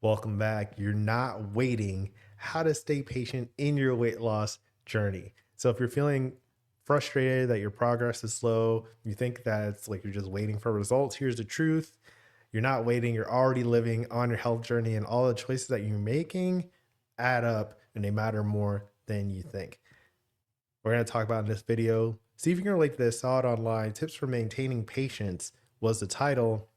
Welcome back. You're not waiting. How to stay patient in your weight loss journey. So, if you're feeling frustrated that your progress is slow, you think that it's like you're just waiting for results, here's the truth. You're not waiting. You're already living on your health journey, and all the choices that you're making add up and they matter more than you think. We're going to talk about in this video. See if you can relate to this. Saw it online. Tips for maintaining patience was the title.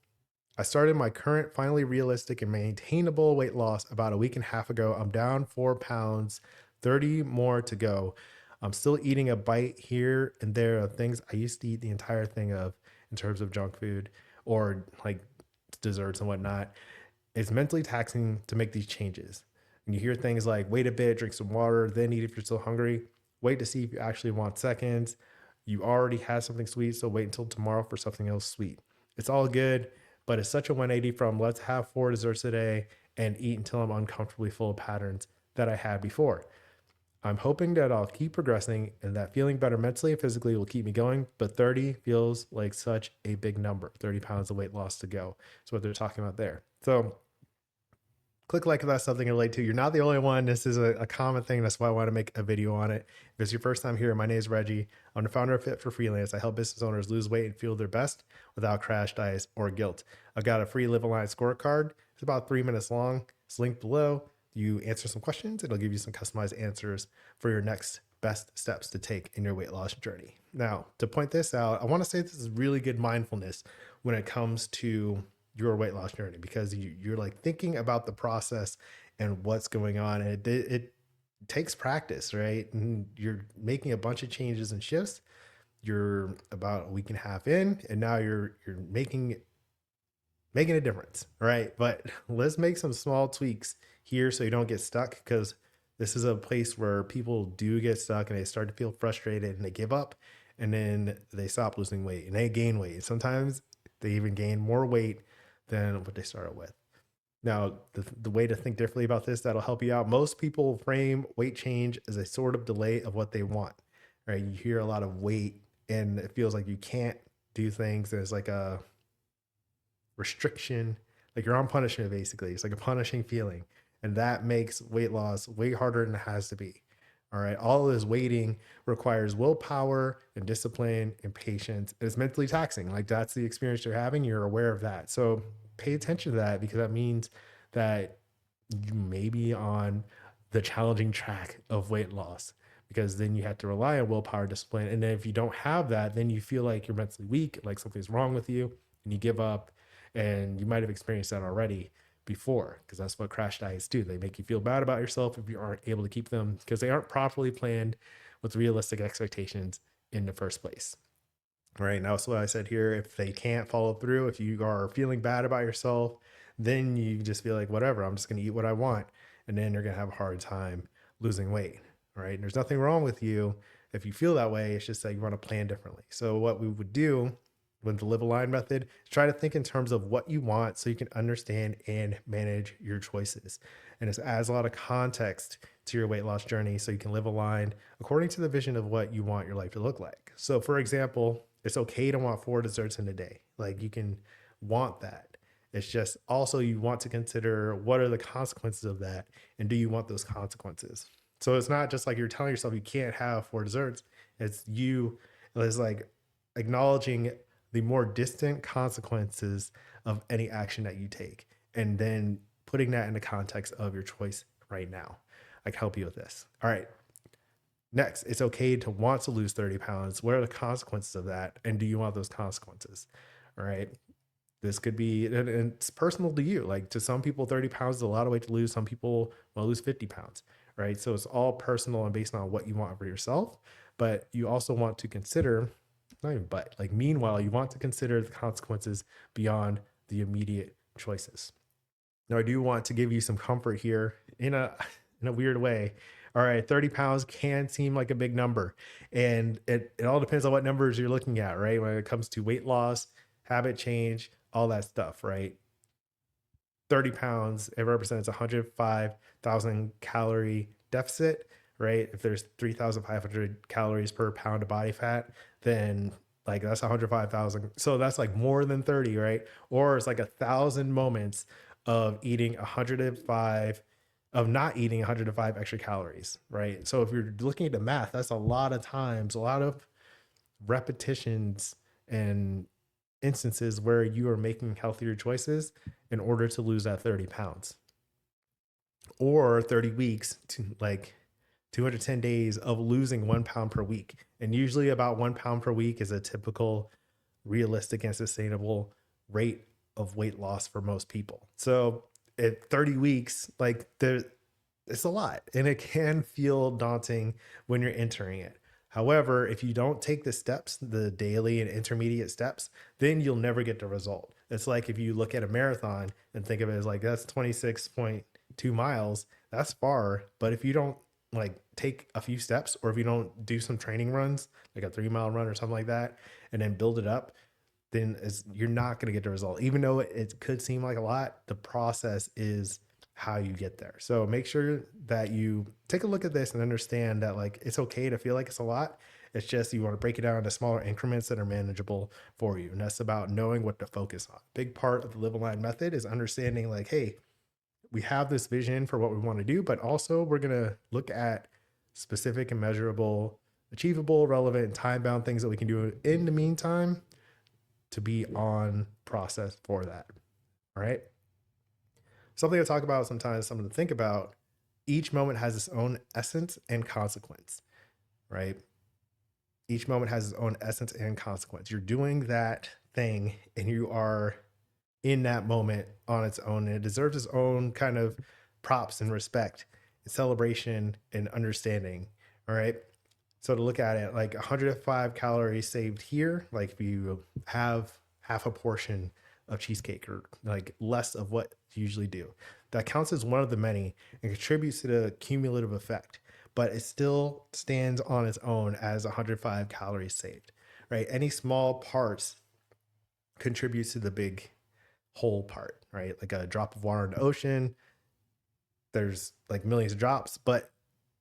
I started my current, finally realistic and maintainable weight loss about a week and a half ago. I'm down 4 pounds, 30 more to go. I'm still eating a bite here and there of things I used to eat the entire thing of in terms of junk food or like desserts and whatnot. It's mentally taxing to make these changes. And you hear things like wait a bit, drink some water, then eat if you're still hungry. Wait to see if you actually want seconds. You already had something sweet, so wait until tomorrow for something else sweet. It's all good, but it's such a 180 from let's have 4 desserts a day and eat until I'm uncomfortably full of patterns that I had before. I'm hoping that I'll keep progressing and that feeling better mentally and physically will keep me going. But 30 feels like such a big number, 30 pounds of weight loss to go. That's what they're talking about there. So click like if that's something you relate to. You're not the only one. This is a common thing. That's why I want to make a video on it. If it's your first time here, my name is Reggie. I'm the founder of Fit for Freelance. I help business owners lose weight and feel their best without crash diets or guilt. I've got a free Live Aligned scorecard. It's about 3 minutes long. It's linked below. You answer some questions. It'll give you some customized answers for your next best steps to take in your weight loss journey. Now, to point this out, I want to say this is really good mindfulness when it comes to your weight loss journey because you're like thinking about the process and what's going on. And it takes practice, right? And you're making a bunch of changes and shifts. You're about a week and a half in, and now you're making a difference, right? But let's make some small tweaks here so you don't get stuck because this is a place where people do get stuck and they start to feel frustrated and they give up and then they stop losing weight and they gain weight. Sometimes they even gain more weight than what they started with. Now, the way to think differently about this that'll help you out. Most people frame weight change as a sort of delay of what they want, right? You hear a lot of weight and it feels like you can't do things. There's like a restriction, like you're on punishment basically. It's like a punishing feeling. And that makes weight loss way harder than it has to be. All right. All of this waiting requires willpower and discipline and patience. And it's mentally taxing. Like that's the experience you're having. You're aware of that. So pay attention to that because that means that you may be on the challenging track of weight loss because then you have to rely on willpower, discipline. And then if you don't have that, then you feel like you're mentally weak, like something's wrong with you, and you give up. And you might have experienced that already before because that's what crash diets do. They make you feel bad about yourself if you aren't able to keep them because they aren't properly planned with realistic expectations in the first place. Right now, so what I said here, if they can't follow through, if you are feeling bad about yourself, then you just feel like, whatever, I'm just going to eat what I want. And then you're going to have a hard time losing weight. Right. And there's nothing wrong with you if you feel that way. It's just that you want to plan differently. So what we would do with the live aligned method, try to think in terms of what you want so you can understand and manage your choices. And it adds a lot of context to your weight loss journey so you can live aligned according to the vision of what you want your life to look like. So, for example, it's okay to want 4 desserts in a day. Like you can want that. It's just also you want to consider what are the consequences of that and do you want those consequences? So it's not just like you're telling yourself you can't have 4 desserts. It's like acknowledging the more distant consequences of any action that you take, and then putting that in the context of your choice right now. I can help you with this. All right. Next, it's okay to want to lose 30 pounds. What are the consequences of that? And do you want those consequences? All right. This could be, and it's personal to you. Like to some people, 30 pounds is a lot of weight to lose. Some people want to lose 50 pounds, right? So it's all personal and based on what you want for yourself. But you also want to consider not even but like meanwhile you want to consider the consequences beyond the immediate choices. Now I do want to give you some comfort here in a weird way. All right, 30 pounds can seem like a big number, and it all depends on what numbers you're looking at, right? When it comes to weight loss, habit change, all that stuff, right? 30 pounds, it represents 105,000 calorie deficit, right? If there's 3,500 calories per pound of body fat, then like that's 105,000. So that's like more than 30, right? Or it's like 1,000 moments of eating 105 of not eating 105 extra calories, right? So if you're looking at the math, that's a lot of times, a lot of repetitions and instances where you are making healthier choices in order to lose that 30 pounds or 30 weeks to like 210 days of losing 1 pound per week. And usually about 1 pound per week is a typical realistic and sustainable rate of weight loss for most people. So at 30 weeks, like it's a lot and it can feel daunting when you're entering it. However, if you don't take the steps, the daily and intermediate steps, then you'll never get the result. It's like if you look at a marathon and think of it as like that's 26.2 miles, that's far. But if you don't like take a few steps or if you don't do some training runs, like a 3 mile run or something like that, and then build it up, then you're not going to get the result. Even though it could seem like a lot, the process is how you get there. So make sure that you take a look at this and understand that like it's okay to feel like it's a lot. It's just you want to break it down into smaller increments that are manageable for you. And that's about knowing what to focus on. Big part of the Live Aligned method is understanding like, hey, we have this vision for what we want to do, but also we're going to look at specific and measurable, achievable, relevant, and time bound things that we can do in the meantime to be on process for that. All right. Something to talk about sometimes, something to think about. Each moment has its own essence and consequence, right? Each moment has its own essence and consequence. You're doing that thing and you are in that moment on its own, and it deserves its own kind of props and respect and celebration and understanding. All right. So to look at it, like 105 calories saved here, like if you have half a portion of cheesecake or like less of what you usually do, that counts as one of the many and contributes to the cumulative effect, but it still stands on its own as 105 calories saved, right? Any small parts contributes to the big whole part, right? Like a drop of water in the ocean, there's like millions of drops, but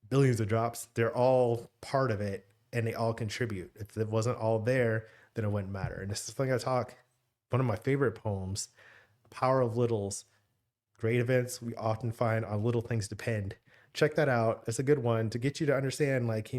billions of drops, they're all part of it and they all contribute. If it wasn't all there, then it wouldn't matter. And this is something I talk, one of my favorite poems, Power of Littles. Great events we often find on little things depend. Check that out. It's a good one to get you to understand, like,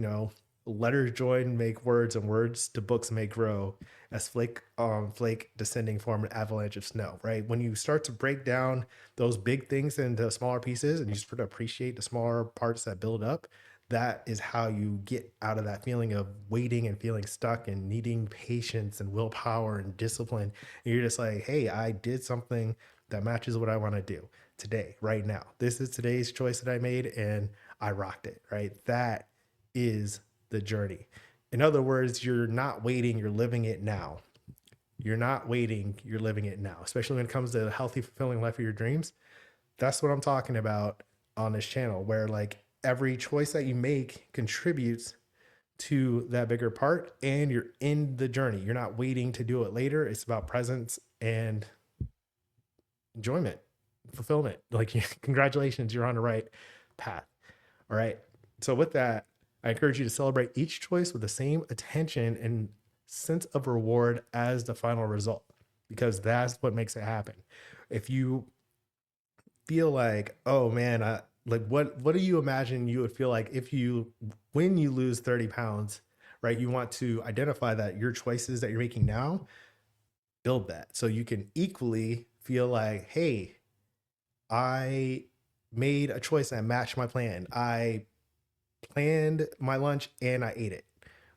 letters join make words and words to books may grow as flake on flake descending form an avalanche of snow, right? When you start to break down those big things into smaller pieces and you start to appreciate the smaller parts that build up, that is how you get out of that feeling of waiting and feeling stuck and needing patience and willpower and discipline. And you're just like, hey, I did something that matches what I want to do today, right now. This is today's choice that I made and I rocked it, right? That is the journey. In other words, you're not waiting, you're living it now. You're not waiting, you're living it now, especially when it comes to a healthy, fulfilling life of your dreams. That's what I'm talking about on this channel, where like every choice that you make contributes to that bigger part and you're in the journey. You're not waiting to do it later. It's about presence and enjoyment, fulfillment. Like, congratulations, you're on the right path. All right. So, with that, I encourage you to celebrate each choice with the same attention and sense of reward as the final result, because that's what makes it happen. If you feel like, oh man, like what do you imagine you would feel like if you when you lose 30 pounds, right? You want to identify that your choices that you're making now build that so you can equally feel like, hey, I made a choice that matched my plan. I planned my lunch and I ate it,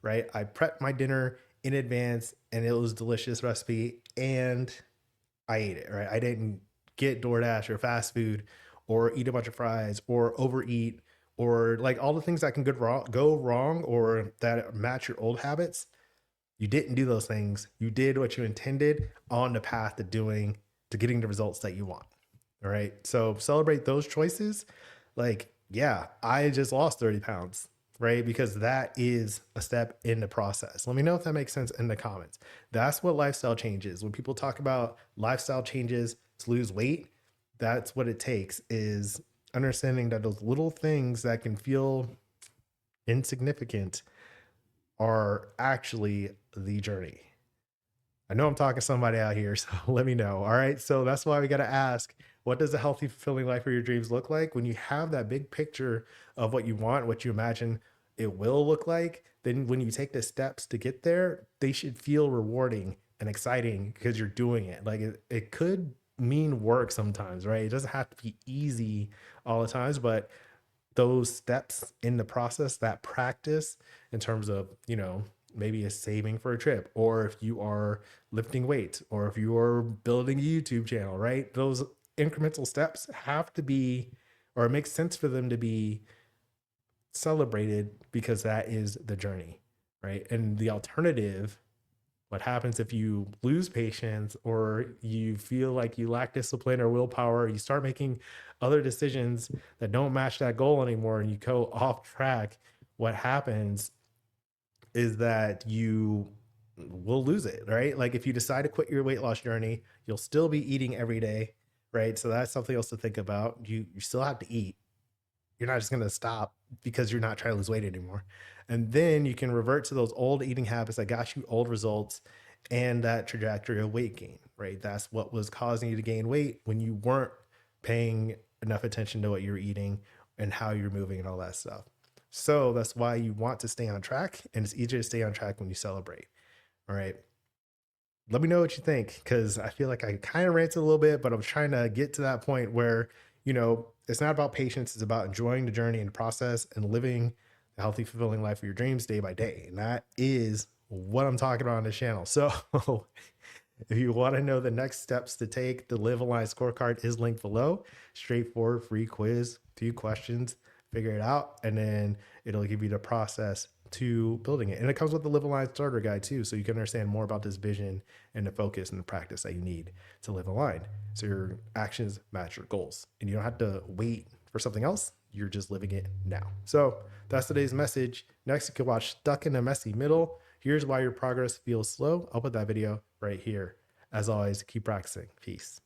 right? I prepped my dinner in advance and it was a delicious recipe and I ate it, right? I didn't get DoorDash or fast food or eat a bunch of fries or overeat or like all the things that can go wrong or that match your old habits. You didn't do those things. You did what you intended on the path to getting the results that you want. All right. So celebrate those choices. Like, yeah, I just lost 30 pounds, right? Because that is a step in the process. Let me know if that makes sense in the comments. That's what lifestyle changes. When people talk about lifestyle changes to lose weight, that's what it takes, is understanding that those little things that can feel insignificant are actually the journey. I know I'm talking to somebody out here, so let me know. All right. So that's why we got to ask, what does a healthy, fulfilling life of your dreams look like? When you have that big picture of what you want, what you imagine it will look like, then when you take the steps to get there, they should feel rewarding and exciting because you're doing it. Like it could mean work sometimes, right? It doesn't have to be easy all the times, but those steps in the process, that practice in terms of, maybe a saving for a trip, or if you are lifting weights, or if you are building a YouTube channel, right? Those incremental steps have to be, or it makes sense for them to be celebrated because that is the journey, right? And the alternative, what happens if you lose patience or you feel like you lack discipline or willpower, you start making other decisions that don't match that goal anymore and you go off track, what happens is that you will lose it, right? Like if you decide to quit your weight loss journey, you'll still be eating every day, right? So that's something else to think about. You still have to eat. You're not just going to stop because you're not trying to lose weight anymore. And then you can revert to those old eating habits that got you old results and that trajectory of weight gain, right? That's what was causing you to gain weight when you weren't paying enough attention to what you're eating and how you're moving and all that stuff. So that's why you want to stay on track, and it's easier to stay on track when you celebrate. All right. Let me know what you think, because I feel like I kind of ranted a little bit, but I'm trying to get to that point where, it's not about patience. It's about enjoying the journey and the process and living the healthy, fulfilling life of your dreams day by day. And that is what I'm talking about on this channel. So if you want to know the next steps to take, the Live Aligned scorecard is linked below. Straightforward, free quiz, few questions, figure it out, and then it'll give you the process to building it. And it comes with the Live Aligned starter guide too, so you can understand more about this vision and the focus and the practice that you need to live aligned. So your actions match your goals, and you don't have to wait for something else. You're just living it now. So that's today's message. Next, you can watch Stuck in a Messy Middle. Here's why your progress feels slow. I'll put that video right here. As always, keep practicing. Peace.